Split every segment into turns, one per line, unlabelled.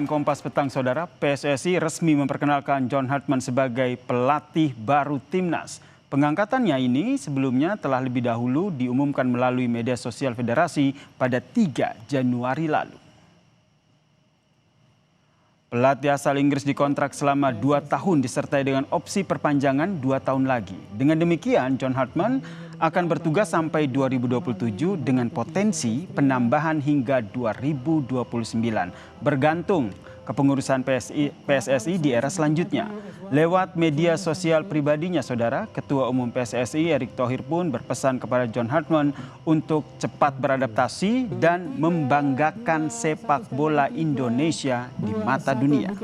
Kompas Petang, Saudara, PSSI resmi memperkenalkan John Hartman sebagai pelatih baru Timnas. Pengangkatannya ini sebelumnya telah lebih dahulu diumumkan melalui media sosial federasi pada 3 Januari lalu. Pelatih asal Inggris dikontrak selama 2 tahun disertai dengan opsi perpanjangan 2 tahun lagi. Dengan demikian, John Hartman akan bertugas sampai 2027 dengan potensi penambahan hingga 2029. Bergantung kepengurusan PSSI di era selanjutnya. Lewat media sosial pribadinya, Saudara, Ketua Umum PSSI Erick Thohir pun berpesan kepada John Hartman untuk cepat beradaptasi dan membanggakan sepak bola Indonesia di mata dunia.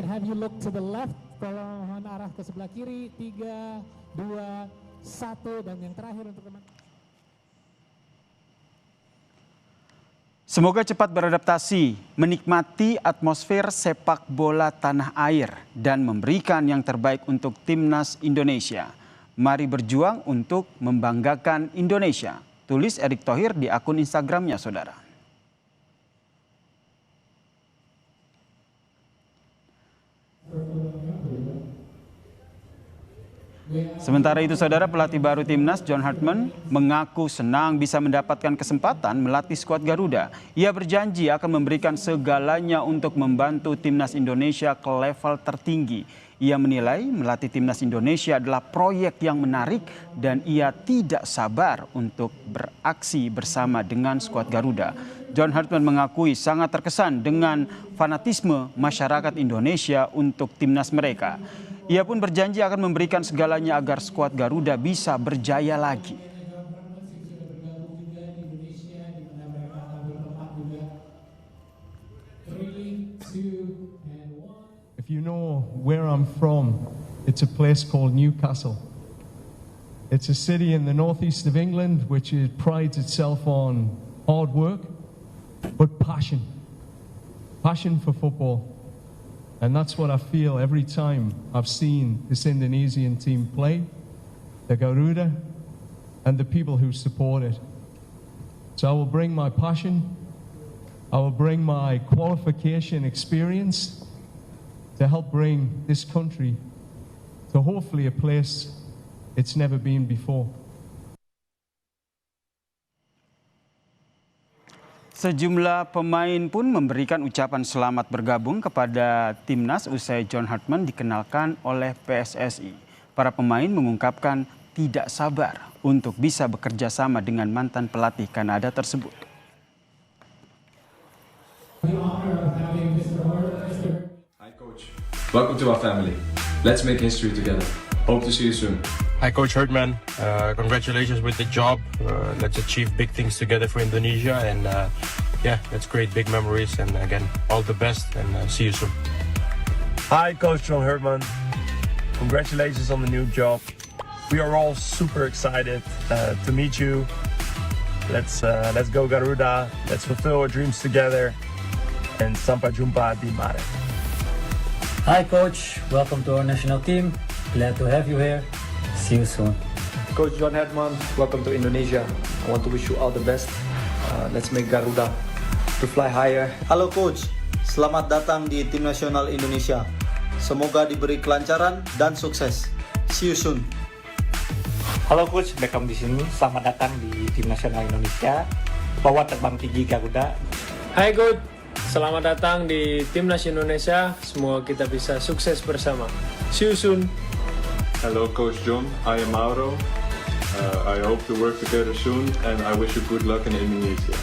Semoga cepat beradaptasi, menikmati atmosfer sepak bola tanah air, dan memberikan yang terbaik untuk Timnas Indonesia. Mari berjuang untuk membanggakan Indonesia, tulis Erick Thohir di akun Instagramnya, Saudara. Sementara itu, Saudara, pelatih baru Timnas John Hartman mengaku senang bisa mendapatkan kesempatan melatih skuad Garuda. Ia berjanji akan memberikan segalanya untuk membantu Timnas Indonesia ke level tertinggi. Ia menilai melatih Timnas Indonesia adalah proyek yang menarik dan ia tidak sabar untuk beraksi bersama dengan skuad Garuda. John Hartman mengakui sangat terkesan dengan fanatisme masyarakat Indonesia untuk Timnas mereka. Ia pun berjanji akan memberikan segalanya agar skuad Garuda bisa berjaya lagi.
If you know where I'm from, it's a place called Newcastle. It's a city in the northeast of England which prides itself on hard work, but passion for football. And that's what I feel every time I've seen this Indonesian team play, the Garuda, and the people who support it. So I will bring my passion, I will bring my qualification experience to help bring this country to hopefully a place it's never been before.
Sejumlah pemain pun memberikan ucapan selamat bergabung kepada Timnas usai John Hartman dikenalkan oleh PSSI. Para pemain mengungkapkan tidak sabar untuk bisa bekerja sama dengan mantan pelatih Kanada tersebut.
Hi coach, welcome to our family. Let's make history together. Hope to see you soon.
Hi Coach Hartman, congratulations with the job. Let's achieve big things together for Indonesia, and yeah, let's create big memories, and again, all the best, and see you soon.
Hi Coach John Hartman, congratulations on the new job. We are all super excited to meet you. Let's go Garuda, let's fulfill our dreams together, and sampai jumpa di Maret.
Hi Coach, welcome to our national team. Glad to have you here. See you soon.
Coach John Hartman, welcome to Indonesia. I want to wish you all the best. Let's make Garuda to fly higher.
Halo Coach, selamat datang di Tim Nasional Indonesia. Semoga diberi kelancaran dan sukses. See you soon.
Halo Coach, Beckham di sini. Selamat datang di Tim Nasional Indonesia. Bawa terbang tinggi Garuda.
Hai Coach, selamat datang di Timnas Indonesia. Semoga kita bisa sukses bersama. See you soon.
Hello Coach John, I am Mauro. I hope to work together soon and I wish you good luck in Indonesia.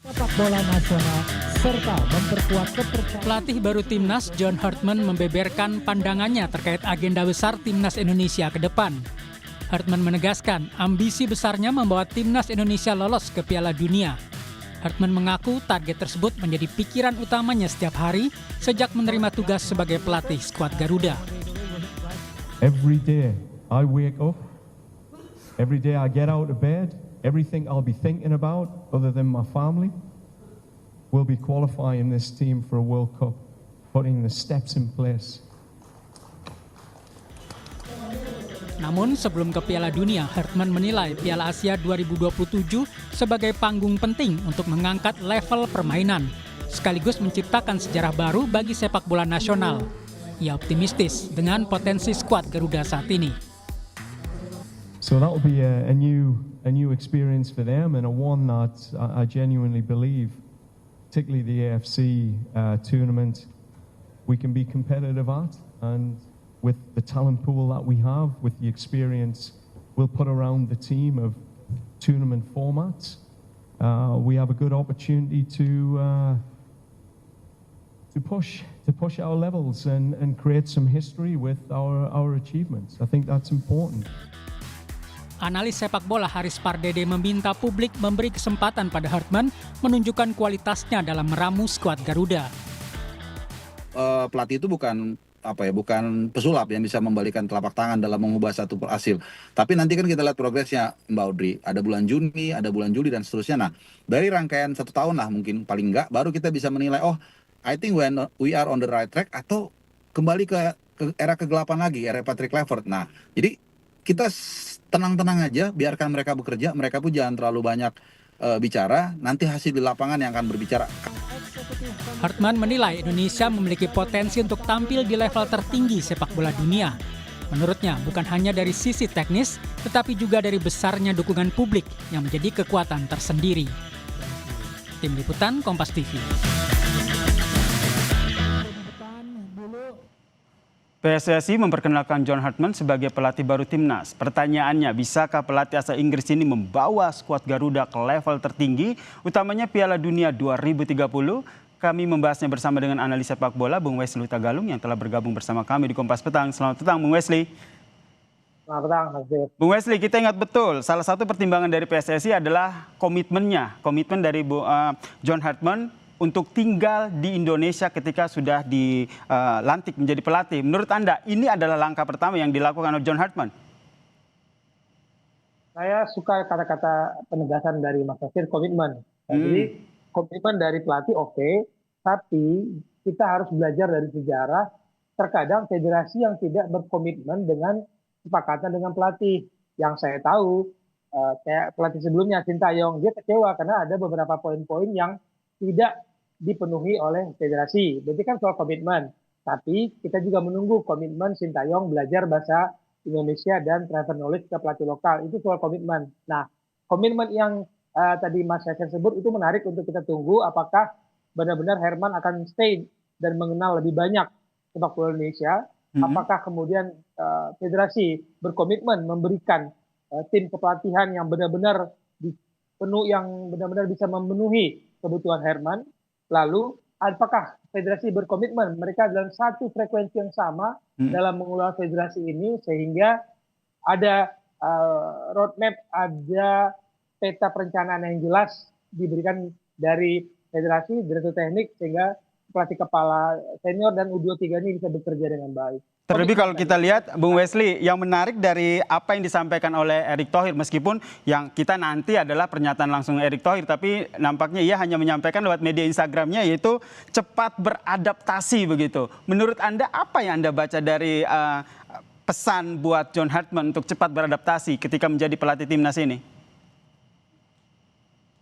Sepak bola nasional serta memperkuat kepercayaan.
Pelatih baru Timnas John Hartman membeberkan pandangannya terkait agenda besar Timnas Indonesia ke depan. Hartman menegaskan ambisi besarnya membawa Timnas Indonesia lolos ke Piala Dunia. Hartman mengaku target tersebut menjadi pikiran utamanya setiap hari sejak menerima tugas sebagai pelatih skuad Garuda.
Every day I wake up, every day I get out of bed, everything I'll be thinking about other than my family will be qualifying this team for a World Cup, putting the steps in place.
Namun sebelum ke Piala Dunia, Hartman menilai Piala Asia 2027 sebagai panggung penting untuk mengangkat level permainan. sekaligus menciptakan sejarah baru bagi sepak bola nasional. Ia optimistis dengan potensi skuad Garuda saat ini.
So that will be a new experience for them, and a one that I genuinely believe, particularly the AFC tournament, we can be competitive at, and with the talent pool that we have, with the experience we'll put around the team of tournament formats, we have a good opportunity to push our levels and create some history with our achievements. I think that's important.
Analis sepak bola Haris Pardede meminta publik memberi kesempatan pada Hartman menunjukkan kualitasnya dalam meramu skuad Garuda.
Pelatih itu bukan pesulap yang bisa membalikan telapak tangan dalam mengubah satu hasil. Tapi nanti kan kita lihat progresnya, Mbak Audrey. Ada bulan Juni, ada bulan Juli, dan seterusnya. Nah, dari rangkaian 1 tahun lah mungkin paling enggak, baru kita bisa menilai, oh, I think we are on the right track, atau kembali ke era kegelapan lagi, era Patrick Kluivert. Nah, jadi kita tenang-tenang aja, biarkan mereka bekerja, mereka pun jangan terlalu banyak bicara, nanti hasil di lapangan yang akan berbicara.
Hartman menilai Indonesia memiliki potensi untuk tampil di level tertinggi sepak bola dunia. Menurutnya, bukan hanya dari sisi teknis, tetapi juga dari besarnya dukungan publik yang menjadi kekuatan tersendiri. Tim Liputan Kompas TV.
PSSI memperkenalkan John Hartman sebagai pelatih baru timnas. Pertanyaannya, bisakah pelatih asal Inggris ini membawa skuad Garuda ke level tertinggi, utamanya Piala Dunia 2030? Kami membahasnya bersama dengan analis sepak bola, Bung Wesley Tagalung, yang telah bergabung bersama kami di Kompas Petang. Selamat petang, Bung Wesley.
Selamat petang, Mas Dir.
Bung Wesley, kita ingat betul, salah satu pertimbangan dari PSSI adalah komitmen dari John Hartman untuk tinggal di Indonesia ketika sudah dilantik menjadi pelatih. Menurut Anda, ini adalah langkah pertama yang dilakukan oleh John Hartman?
Saya suka kata-kata penegasan dari Mas Nasir, komitmen. Jadi komitmen dari pelatih oke, tapi kita harus belajar dari sejarah. Terkadang federasi yang tidak berkomitmen dengan kesepakatan dengan pelatih. Yang saya tahu, kayak pelatih sebelumnya, Sintayong, dia kecewa karena ada beberapa poin-poin yang tidak dipenuhi oleh federasi. Berarti kan soal komitmen. Tapi kita juga menunggu komitmen Sintayong belajar bahasa Indonesia dan transfer knowledge ke pelatih lokal. Itu soal komitmen. Nah, komitmen yang tadi Mas Yasir sebut itu menarik untuk kita tunggu apakah benar-benar Herman akan stay dan mengenal lebih banyak sepak bola Indonesia. Apakah kemudian federasi berkomitmen memberikan tim kepelatihan yang benar-benar bisa memenuhi kebutuhan Herman. Lalu, apakah federasi berkomitmen mereka dalam satu frekuensi yang sama dalam mengelola federasi ini, sehingga ada roadmap, ada peta perencanaan yang jelas diberikan dari federasi, direktur teknik, sehingga pelatih kepala senior dan U23 ini bisa bekerja dengan baik.
Terlebih kalau kita lihat, Bung Wesley, yang menarik dari apa yang disampaikan oleh Erick Thohir, meskipun yang kita nanti adalah pernyataan langsung Erick Thohir, tapi nampaknya ia hanya menyampaikan lewat media Instagramnya, yaitu cepat beradaptasi begitu. Menurut Anda, apa yang Anda baca dari pesan buat John Hartman untuk cepat beradaptasi ketika menjadi pelatih timnas ini?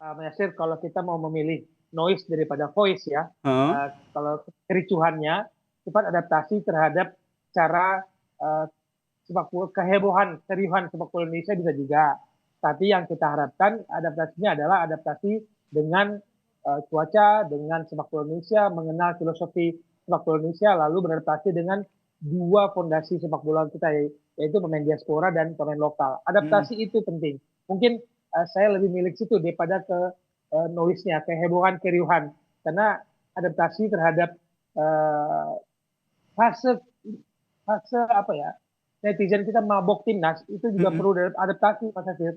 Mas Yasir, kalau kita mau memilih noise daripada voice ya, kalau kericuhannya, cepat adaptasi terhadap cara sepak bola, keriuhan sepak bola Indonesia bisa juga. Tapi yang kita harapkan adaptasinya adalah adaptasi dengan cuaca, dengan sepak bola Indonesia, mengenal filosofi sepak bola Indonesia, lalu beradaptasi dengan dua fondasi sepak bola kita, yaitu pemain diaspora dan pemain lokal. Adaptasi itu penting. Mungkin saya lebih milik situ daripada ke noise-nya, kehebohan, keriuhan. Karena adaptasi terhadap fase netizen kita mabok timnas itu juga perlu adaptasi, Mas Nasir.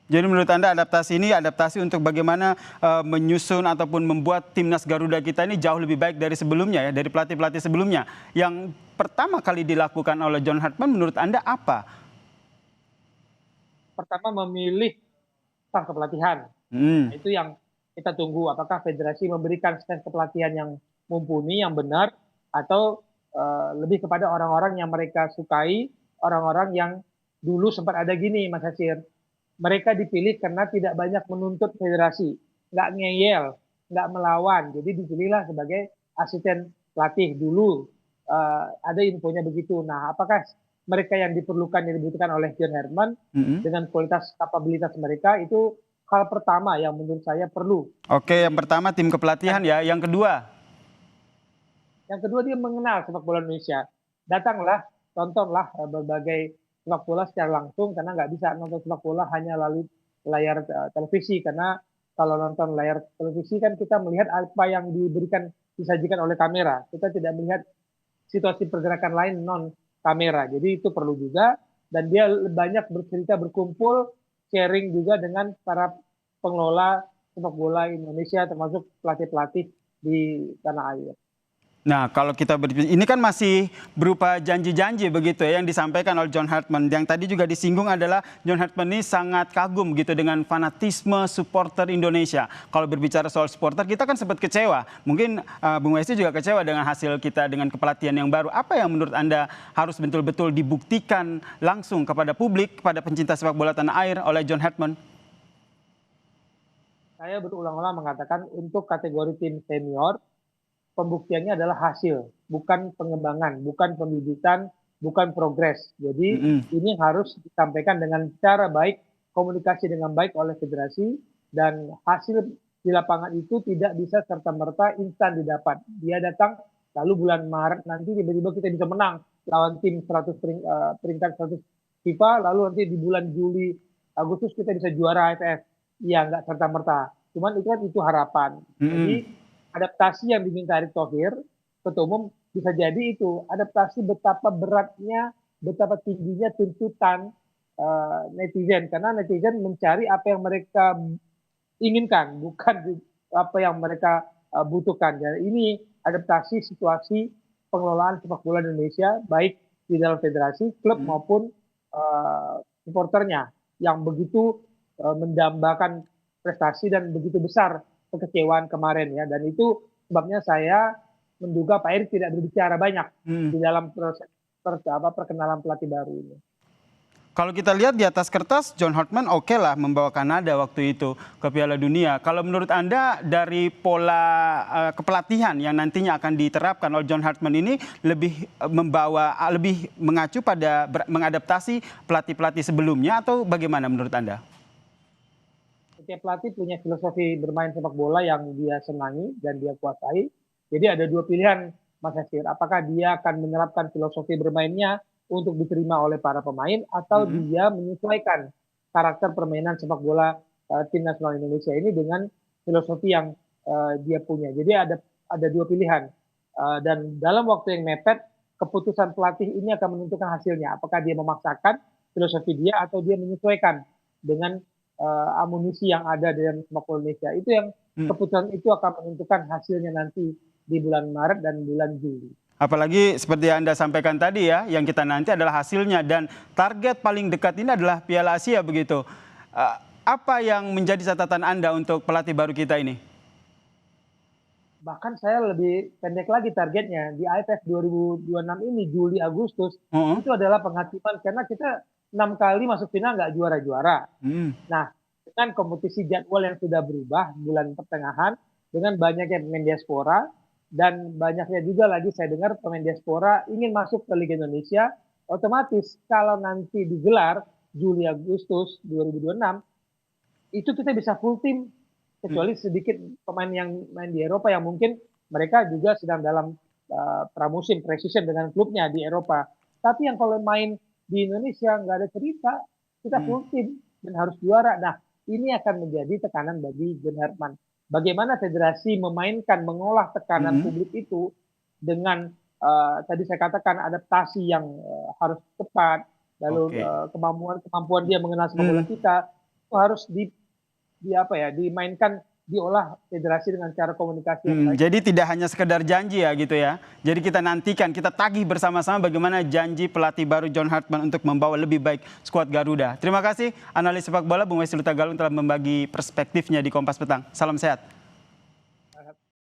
Jadi menurut Anda adaptasi ini adaptasi untuk bagaimana menyusun ataupun membuat timnas Garuda kita ini jauh lebih baik dari sebelumnya ya, dari pelatih-pelatih sebelumnya. Yang pertama kali dilakukan oleh John Hartman menurut Anda apa? Pertama
memilih staf kepelatihan. Nah, itu yang kita tunggu, apakah federasi memberikan staf kepelatihan yang mumpuni, yang benar, atau lebih kepada orang-orang yang mereka sukai, orang-orang yang dulu sempat ada gini, Mas Hasir. Mereka dipilih karena tidak banyak menuntut federasi, nggak ngeyel, nggak melawan. Jadi dipilihlah sebagai asisten pelatih dulu. Ada infonya begitu. Nah, apakah mereka yang diperlukan yang dibutuhkan oleh John Herman dengan kualitas kapabilitas mereka itu hal pertama yang menurut saya perlu.
Oke, yang pertama tim kepelatihan ya. Yang kedua?
Yang kedua dia mengenal sepak bola Indonesia. Datanglah, tontonlah berbagai sepak bola secara langsung karena nggak bisa nonton sepak bola hanya melalui layar televisi karena kalau nonton layar televisi kan kita melihat apa yang disajikan oleh kamera. Kita tidak melihat situasi pergerakan lain non kamera. Jadi itu perlu juga dan dia banyak bercerita berkumpul sharing juga dengan para pengelola sepak bola Indonesia termasuk pelatih-pelatih di tanah air.
Nah, kalau kita ini kan masih berupa janji-janji begitu ya yang disampaikan oleh John Hartman. Yang tadi juga disinggung adalah John Hartman ini sangat kagum gitu dengan fanatisme supporter Indonesia. Kalau berbicara soal supporter kita kan sempat kecewa. Mungkin Bung Wesi juga kecewa dengan hasil kita dengan kepelatihan yang baru. Apa yang menurut Anda harus betul-betul dibuktikan langsung kepada publik, kepada pencinta sepak bola tanah air oleh John Hartman?
Saya berulang-ulang mengatakan untuk kategori tim senior pembuktiannya adalah hasil, bukan pengembangan, bukan pembibitan, bukan progres. Jadi ini harus disampaikan dengan cara baik, komunikasi dengan baik oleh federasi dan hasil di lapangan itu tidak bisa serta-merta instan didapat. Dia datang lalu bulan Maret nanti tiba-tiba kita bisa menang lawan tim 100 peringkat 100 FIFA, lalu nanti di bulan Juli Agustus kita bisa juara AFF. Ya nggak serta-merta. Cuman itu harapan. Jadi adaptasi yang diminta Erick Thohir, Ketua Umum, bisa jadi itu adaptasi betapa beratnya, betapa tingginya tuntutan netizen. Karena netizen mencari apa yang mereka inginkan, bukan apa yang mereka butuhkan. Dan ini adaptasi situasi pengelolaan sepak bola Indonesia, baik di dalam federasi, klub maupun supporternya, yang begitu mendambakan prestasi dan begitu besar kekecewaan kemarin ya, dan itu sebabnya saya menduga Pak Erick tidak berbicara banyak di dalam proses perkenalan pelatih baru ini.
Kalau kita lihat di atas kertas John Hartman oke lah membawa Kanada waktu itu ke Piala Dunia. Kalau menurut Anda dari pola kepelatihan yang nantinya akan diterapkan oleh John Hartman ini lebih mengacu pada mengadaptasi pelatih-pelatih sebelumnya atau bagaimana menurut Anda?
Setiap pelatih punya filosofi bermain sepak bola yang dia senangi dan dia kuasai. Jadi ada dua pilihan, Mas Yasir. Apakah dia akan menerapkan filosofi bermainnya untuk diterima oleh para pemain atau dia menyesuaikan karakter permainan sepak bola tim nasional Indonesia ini dengan filosofi yang dia punya. Jadi ada dua pilihan. Dan dalam waktu yang mepet, keputusan pelatih ini akan menentukan hasilnya. Apakah dia memaksakan filosofi dia atau dia menyesuaikan dengan amunisi yang ada dalam sepak bola Indonesia. Itu yang keputusan itu akan menentukan hasilnya nanti di bulan Maret dan bulan Juli.
Apalagi seperti yang Anda sampaikan tadi ya, yang kita nanti adalah hasilnya dan target paling dekat ini adalah Piala Asia begitu. Apa yang menjadi catatan Anda untuk pelatih baru kita ini?
Bahkan saya lebih pendek lagi targetnya. Di AFF 2026 ini Juli Agustus itu adalah penghakiman karena kita 6 kali masuk final nggak juara-juara. Nah, dengan kompetisi jadwal yang sudah berubah bulan pertengahan, dengan banyaknya pemain diaspora, dan banyaknya juga lagi saya dengar pemain diaspora ingin masuk ke Liga Indonesia, otomatis kalau nanti digelar Juli Agustus 2026, itu kita bisa full tim, kecuali sedikit pemain yang main di Eropa yang mungkin mereka juga sedang dalam pramusim, pre-season dengan klubnya di Eropa. Tapi yang kalau main di Indonesia nggak ada cerita, kita full tim dan harus juara. Nah, ini akan menjadi tekanan bagi John Hartman. Bagaimana federasi memainkan, mengolah tekanan publik itu dengan tadi saya katakan adaptasi yang harus cepat, lalu kemampuan dia mengenal sepak bola kita itu harus dimainkan, diolah federasi dengan cara komunikasi yang baik.
Jadi tidak hanya sekedar janji ya gitu ya. Jadi kita nantikan, kita tagih bersama-sama bagaimana janji pelatih baru John Hartman untuk membawa lebih baik skuad Garuda. Terima kasih analis sepak bola Bung Wesi Lutagalung telah membagi perspektifnya di Kompas Petang. Salam sehat.